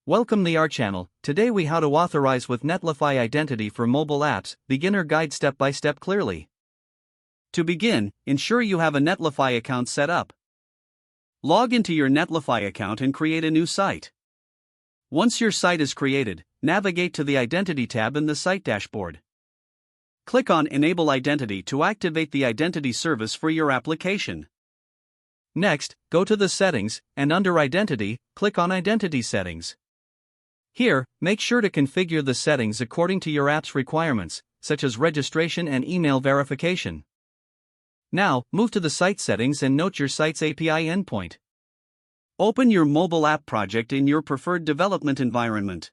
Welcome to our channel. Today we how to authorize with Netlify Identity for mobile apps, beginner guide step by step clearly. To begin, ensure you have a Netlify account set up. Log into your Netlify account and create a new site. Once your site is created, navigate to the Identity tab in the site dashboard. Click on Enable Identity to activate the identity service for your application. Next, go to the Settings, and under Identity, click on Identity Settings. Here, make sure to configure the settings according to your app's requirements, such as registration and email verification. Now, move to the site settings and note your site's API endpoint. Open your mobile app project in your preferred development environment.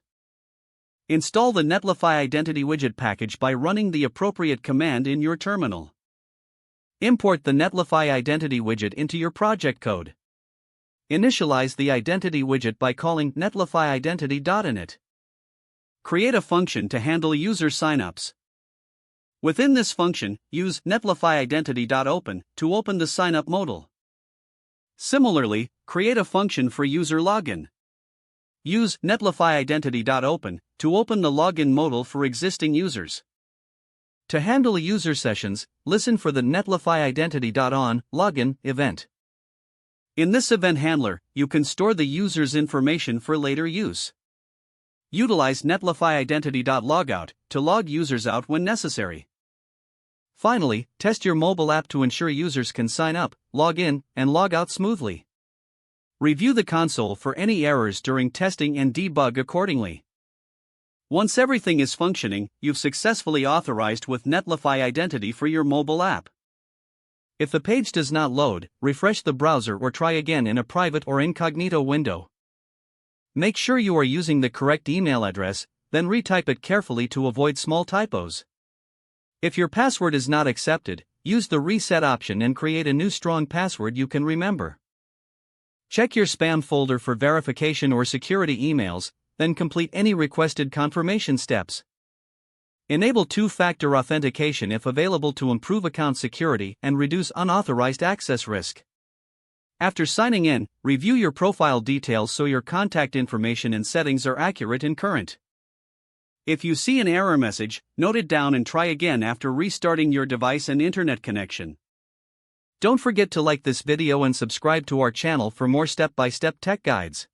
Install the Netlify Identity widget package by running the appropriate command in your terminal. Import the Netlify Identity widget into your project code. Initialize the Identity widget by calling Netlify Identity.init. Create a function to handle user signups. Within this function, use Netlify Identity.open to open the signup modal. Similarly, create a function for user login. Use Netlify Identity.open to open the login modal for existing users. To handle user sessions, listen for the Netlify Identity.on login event. In this event handler, you can store the user's information for later use. Utilize Netlify Identity.logout to log users out when necessary. Finally, test your mobile app to ensure users can sign up, log in, and log out smoothly. Review the console for any errors during testing and debug accordingly. Once everything is functioning, you've successfully authorized with Netlify Identity for your mobile app. If the page does not load, refresh the browser or try again in a private or incognito window. Make sure you are using the correct email address, then retype it carefully to avoid small typos. If your password is not accepted, use the reset option and create a new strong password you can remember. Check your spam folder for verification or security emails, then complete any requested confirmation steps. Enable two-factor authentication if available to improve account security and reduce unauthorized access risk. After signing in, review your profile details so your contact information and settings are accurate and current. If you see an error message, note it down and try again after restarting your device and internet connection. Don't forget to like this video and subscribe to our channel for more step-by-step tech guides.